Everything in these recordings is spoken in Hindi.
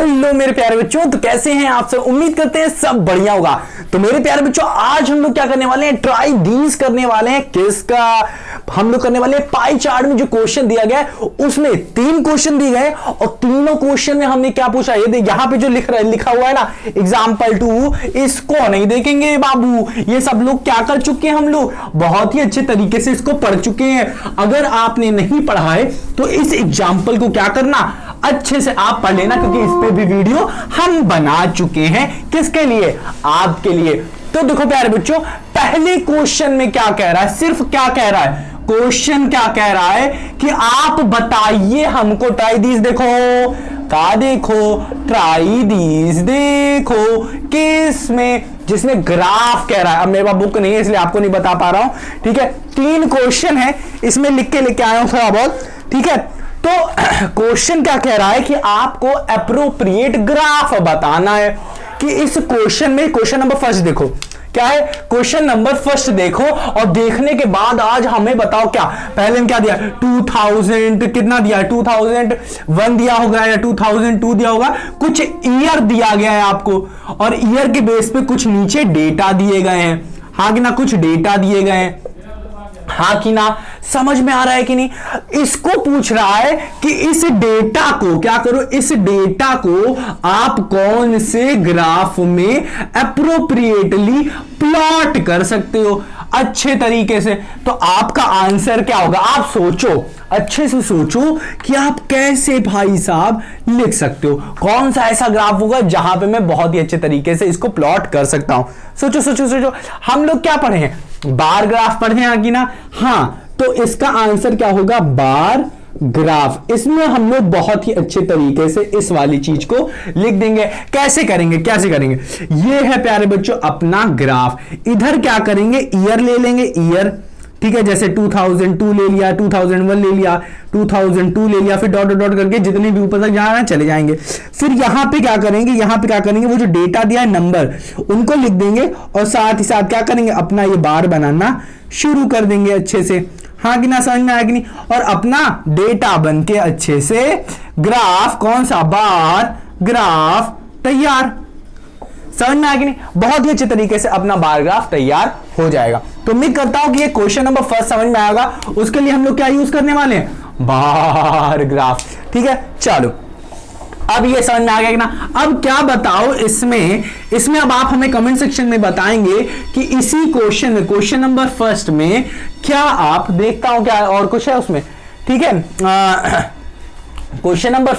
हेलो मेरे प्यारे बच्चों, तो कैसे हैं आप सब। उम्मीद करते हैं सब बढ़िया होगा। तो मेरे प्यारे बच्चों, आज हम लोग क्या करने वाले हैं, ट्राई दीज करने वाले हैं। किसका? हम लोग करने वाले हैं पाई चार्ट में जो क्वेश्चन दिया गया है उसमें 3 क्वेश्चन दिए गए और तीनों क्वेश्चन में हमने क्या पूछा, ये यहां पे जो लिखा हुआ है ना एग्जाम्पल 2, इसको नहीं देखेंगे बाबू। ये सब लोग क्या कर चुके हैं, हम लोग बहुत ही अच्छे तरीके से इसको पढ़ चुके हैं। अगर आपने नहीं पढ़ा है तो इस एग्जाम्पल को क्या करना, अच्छे से आप पढ़ लेना, क्योंकि इस पे भी वीडियो हम बना चुके हैं। किसके लिए? आपके लिए। तो देखो प्यारे बच्चों, पहले क्वेश्चन में क्या कह रहा है, सिर्फ क्या कह रहा है, क्वेश्चन क्या कह रहा है कि आप बताइए हमको, ट्राई दीज देखो का देखो, ट्राई दीज देखो किस में, जिसमें ग्राफ कह रहा है। अब मेरे पास बुक नहीं है इसलिए आपको नहीं बता पा रहा हूं, ठीक है। 3 क्वेश्चन है इसमें, लिख के लेके आया हूं थोड़ा बहुत, ठीक है। तो क्वेश्चन क्या कह रहा है कि आपको एप्रोप्रिएट ग्राफ बताना है कि इस क्वेश्चन में, क्वेश्चन नंबर फर्स्ट देखो क्या है, क्वेश्चन नंबर फर्स्ट देखो और देखने के बाद आज हमें बताओ क्या, पहले में क्या दिया, 2000 कितना दिया, 2001 दिया होगा या 2002 दिया होगा, कुछ ईयर दिया गया है आपको और ईयर के बेस पे कुछ नीचे डेटा दिए गए हैं, हाँ कि ना, कुछ डेटा दिए गए हैं, हाँ कि ना, समझ में आ रहा है कि नहीं। इसको पूछ रहा है कि इस डेटा को क्या करो, इस डेटा को आप कौन से ग्राफ में एप्रोप्रिएटली प्लॉट कर सकते हो अच्छे तरीके से। तो आपका आंसर क्या होगा, आप सोचो, अच्छे से सोचो कि आप कैसे भाई साहब लिख सकते हो, कौन सा ऐसा ग्राफ होगा जहां पे मैं बहुत ही अच्छे तरीके से इसको प्लॉट कर सकता हूं। सोचो सोचो सोचो, हम लोग क्या पढ़े हैं, बार ग्राफ पढ़े हैं कि ना, हाँ। तो इसका आंसर क्या होगा, बार ग्राफ। इसमें हम लोग बहुत ही अच्छे तरीके से इस वाली चीज को लिख देंगे। कैसे करेंगे, कैसे करेंगे, ये है प्यारे बच्चों अपना ग्राफ। इधर क्या करेंगे, ईयर ले लेंगे, ईयर, ठीक है। जैसे 2002 ले लिया, 2001 ले लिया, 2002 ले लिया, फिर डॉट डॉट डॉट करके जितने भी ऊपर तक जाना है चले जाएंगे। फिर यहां पे क्या करेंगे, यहां पे क्या करेंगे, वो जो डेटा दिया है नंबर उनको लिख देंगे और साथ ही साथ क्या करेंगे, अपना ये बार बनाना शुरू कर देंगे अच्छे से, हाँ कि ना, समझ में आया कि नहीं। और अपना डेटा बन के अच्छे से ग्राफ, कौन सा, बार ग्राफ तैयार, समझ में आया कि नहीं। बहुत ही अच्छे तरीके से अपना बार ग्राफ तैयार हो जाएगा। तो उम्मीद करता हूं कि ये क्वेश्चन नंबर फर्स्ट समझ में आएगा। उसके लिए हम लोग क्या यूज करने वाले हैं, बार ग्राफ, ठीक है। चलो अब ये समझ में आ गया कि ना। अब क्या बताओ इसमें अब आप हमें कमेंट सेक्शन में बताएंगे कि इसी क्वेश्चन में, क्वेश्चन नंबर फर्स्ट में क्या आप, देखता हूं क्या और कुछ है उसमें, ठीक है। क्वेश्चन नंबर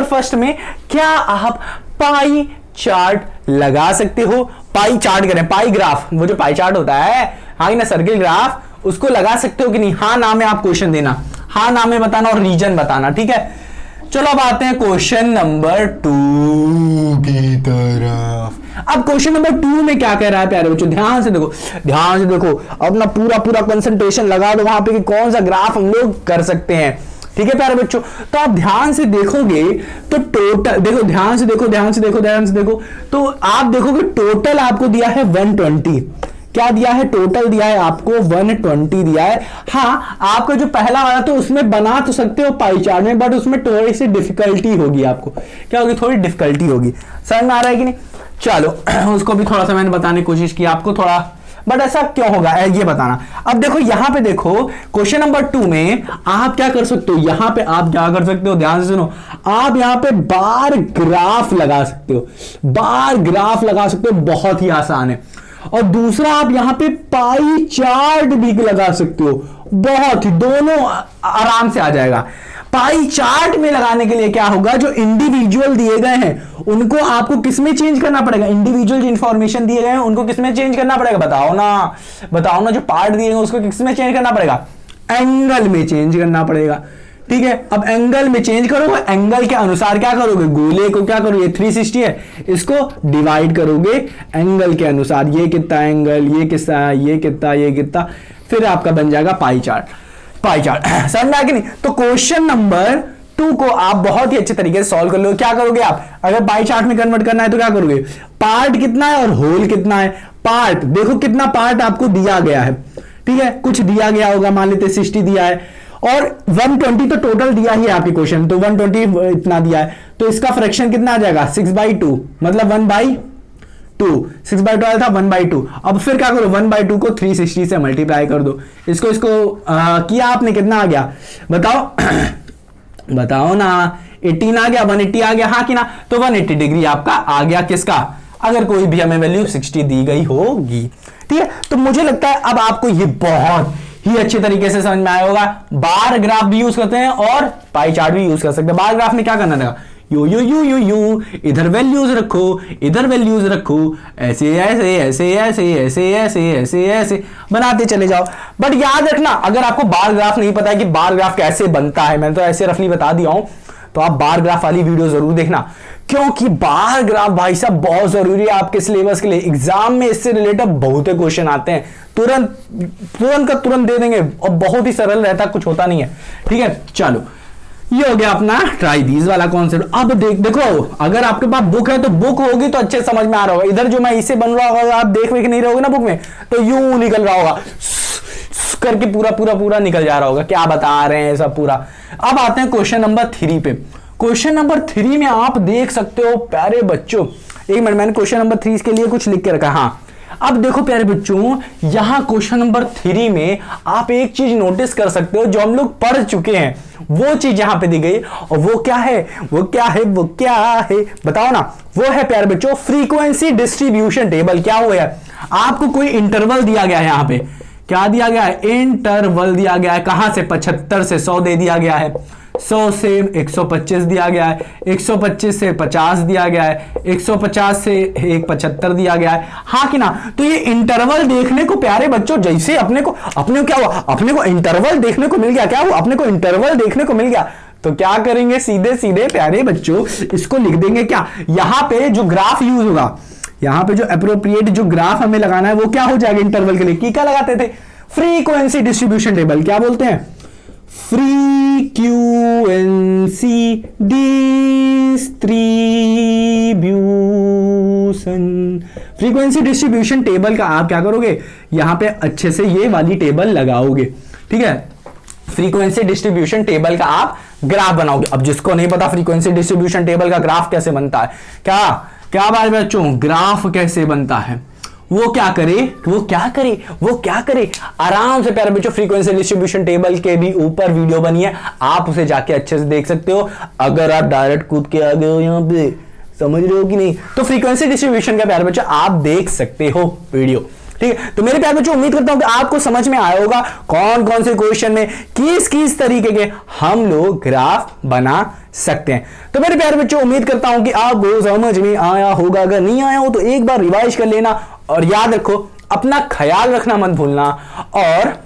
फर्स्ट में क्या आप पाई चार्ट लगा सकते हो, पाई चार्ट करें, पाई ग्राफ, वो जो पाई चार्ट होता है, हाँ ना, सर्किल ग्राफ, उसको लगा सकते हो कि नहीं। हाँ नाम में आप क्वेश्चन देना, हाँ नाम में बताना और रीजन बताना, ठीक है। चलो अब आते हैं क्वेश्चन नंबर 2 की तरफ। अब क्वेश्चन नंबर 2 में क्या कह रहा है प्यारे बच्चों, ध्यान से देखो, ध्यान से देखो, अपना पूरा कंसंट्रेशन लगा दो वहां पे कि कौन सा ग्राफ हम लोग कर सकते हैं, ठीक है प्यारे बच्चों। तो आप ध्यान से देखोगे तो टोटल देखो, ध्यान से देखो, ध्यान से देखो, ध्यान से देखो, तो आप देखोगे टोटल आपको दिया है 120, क्या दिया है, टोटल दिया है आपको 120 दिया है। हाँ आपका जो पहला वाला तो उसमें बना तो सकते हो पाई चार्ट में, बट उसमें थोड़ी सी डिफिकल्टी होगी, आपको क्या होगी, थोड़ी डिफिकल्टी होगी, समझ में आ रहा है कि नहीं। चलो उसको भी थोड़ा सा मैंने बताने की कोशिश की आपको थोड़ा, बट ऐसा क्यों होगा ये बताना। अब देखो यहां पे देखो, क्वेश्चन नंबर 2 में आप क्या कर सकते हो, यहां पे आप क्या कर सकते हो, ध्यान से सुनो, आप यहां पे बार ग्राफ लगा सकते हो, बार ग्राफ लगा सकते हो, बहुत ही आसान है। और दूसरा आप यहां पे पाई चार्ट भी लगा सकते हो, बहुत ही, दोनों आराम से आ जाएगा। पाई चार्ट में लगाने के लिए क्या होगा, जो इंडिविजुअल दिए गए हैं उनको आपको किसमें चेंज करना पड़ेगा, इंडिविजुअल जो इंफॉर्मेशन दिए गए हैं उनको किसमें चेंज करना पड़ेगा, बताओ ना, जो पार्ट दिए गए उसको किसमें चेंज करना पड़ेगा, एंगल में चेंज करना पड़ेगा, ठीक है। अब एंगल में चेंज करोगे, एंगल के अनुसार क्या करोगे, गोले को क्या करोगे, 360 है, इसको डिवाइड करोगे एंगल के अनुसार, ये कितना एंगल, ये कितना, ये कितना, ये कितना, फिर आपका बन जाएगा पाई चार्ट। समझ में आया कि नहीं। तो क्वेश्चन नंबर 2 को आप बहुत ही अच्छे तरीके से सॉल्व कर लो। क्या करोगे आप, अगर पाई चार्ट में कन्वर्ट करना है तो क्या करोगे, पार्ट कितना है और होल कितना है। पार्ट देखो कितना पार्ट आपको दिया गया है, ठीक है, कुछ दिया गया होगा, मान लेते 60 दिया है, और 120 तो टोटल दिया ही है आपके क्वेश्चन, तो 120 इतना दिया है, तो इसका फ्रैक्शन कितना आ जाएगा 6/2, मतलब 1/2। 6/2 आया था 1/2। अब फिर क्या करो 1/2 को 360 से मल्टीप्लाई कर दो। इसको किया आपने, कितना आ गया बताओ बताओ ना। 18 आ गया, 180 आ गया, हाँ कि ना। तो 180 डिग्री आपका आ गया किसका, अगर कोई भी हमें वैल्यू 60 दी गई होगी। ठीक है, तो मुझे लगता है अब आपको ये बहुत ही अच्छे तरीके से समझ में आया होगा। बार ग्राफ भी यूज करते हैं और पाई चार्ट भी यूज कर सकते हैं। बार ग्राफ में क्या करना था, you you you you you, इधर वैल्यूज रखो, इधर वैल्यूज रखो, ऐसे ऐसे ऐसे ऐसे ऐसे ऐसे ऐसे ऐसे बनाते चले जाओ। बट याद रखना, अगर आपको बार ग्राफ नहीं पता है कि बार ग्राफ कैसे बनता है, मैंने तो ऐसे रफली बता दिया हूं, तो आप बार ग्राफ वाली वीडियो जरूर देखना, क्योंकि बार ग्राफ भाई साहब बहुत जरूरी है आपके सिलेबस के लिए। एग्जाम में इससे रिलेटेड बहुत क्वेश्चन आते हैं, तुरंत तुरंत का तुरंत दे देंगे और बहुत ही सरल रहता, कुछ होता नहीं है। ठीक है, चलो ये हो गया अपना ट्राई दीज वाला कॉन्सेप्ट। अब देखो, अगर आपके पास बुक है तो बुक होगी तो अच्छे समझ में आ रहा होगा। इधर जो मैं इसे बन रहा होगा, आप देख नहीं रहोगे ना बुक में, तो यूं निकल रहा होगा करके पूरा पूरा पूरा निकल जा रहा होगा, क्या बता रहे हैं सब पूरा। अब आते हैं क्वेश्चन नंबर 3 पे। क्वेश्चन नंबर 3 में आप देख सकते हो प्यारे बच्चों, एक मिनट, मैंने क्वेश्चन नंबर 3 के लिए कुछ लिख के रखा। हाँ, अब देखो प्यारे बच्चों, यहां क्वेश्चन नंबर 3 में आप एक चीज नोटिस कर सकते हो जो हम लोग पढ़ चुके हैं, वो चीज यहां पे दी गई। और वो क्या है, वो क्या है, वो क्या है बताओ ना। वो है प्यारे बच्चों फ्रीक्वेंसी डिस्ट्रीब्यूशन टेबल। क्या हुआ है, आपको कोई इंटरवल दिया गया है, यहां पे क्या दिया गया है, इंटरवल दिया गया है। कहां से, 75 से 100 दे दिया गया है, 100 से 125 दिया गया है, 125 से 50 दिया गया है, 150 से 175 दिया गया है, हाँ कि ना। तो ये इंटरवल देखने को प्यारे बच्चों, जैसे अपने को क्या हुआ, अपने को इंटरवल देखने को मिल गया। क्या हुआ, अपने को इंटरवल देखने को मिल गया। तो क्या करेंगे, सीधे सीधे प्यारे बच्चों इसको लिख देंगे क्या, यहां पे जो ग्राफ यूज होगा, यहां पे जो अप्रोप्रिएट जो ग्राफ हमें लगाना है वो क्या हो जाएगा इंटरवल के लिए, क्या लगाते थे, फ्रीक्वेंसी डिस्ट्रीब्यूशन टेबल। क्या बोलते हैं, frequency distribution. Frequency distribution table का आप क्या करोगे, यहां पे अच्छे से ये वाली टेबल लगाओगे। ठीक है, फ्रीक्वेंसी डिस्ट्रीब्यूशन टेबल का आप ग्राफ बनाओगे। अब जिसको नहीं पता फ्रीक्वेंसी डिस्ट्रीब्यूशन टेबल का ग्राफ कैसे बनता है, क्या बात बच्चों, ग्राफ कैसे बनता है, वो क्या करे, आराम से प्यारे बच्चों फ्रीक्वेंसी डिस्ट्रीब्यूशन टेबल के भी ऊपर वीडियो बनी है, आप उसे जाके अच्छे से देख सकते हो। अगर आप डायरेक्ट कूद के आ गए हो यहाँ पे, समझ रहे हो कि नहीं, तो फ्रीक्वेंसी डिस्ट्रीब्यूशन का प्यारे बच्चों आप देख सकते हो वीडियो। ठीक है, तो मेरे प्यारे बच्चों उम्मीद करता हूं कि आपको समझ में आया होगा कौन कौन से क्वेश्चन में किस तरीके के हम लोग ग्राफ बना सकते हैं। तो मेरे प्यारे बच्चों उम्मीद करता हूं कि आपको समझ में आया होगा। अगर नहीं आया हो तो एक बार रिवाइज कर लेना, और याद रखो अपना ख्याल रखना मत भूलना, और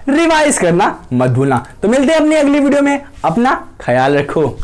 रिवाइज करना मत भूलना। तो मिलते हैं अपनी अगली वीडियो में, अपना ख्याल रखो।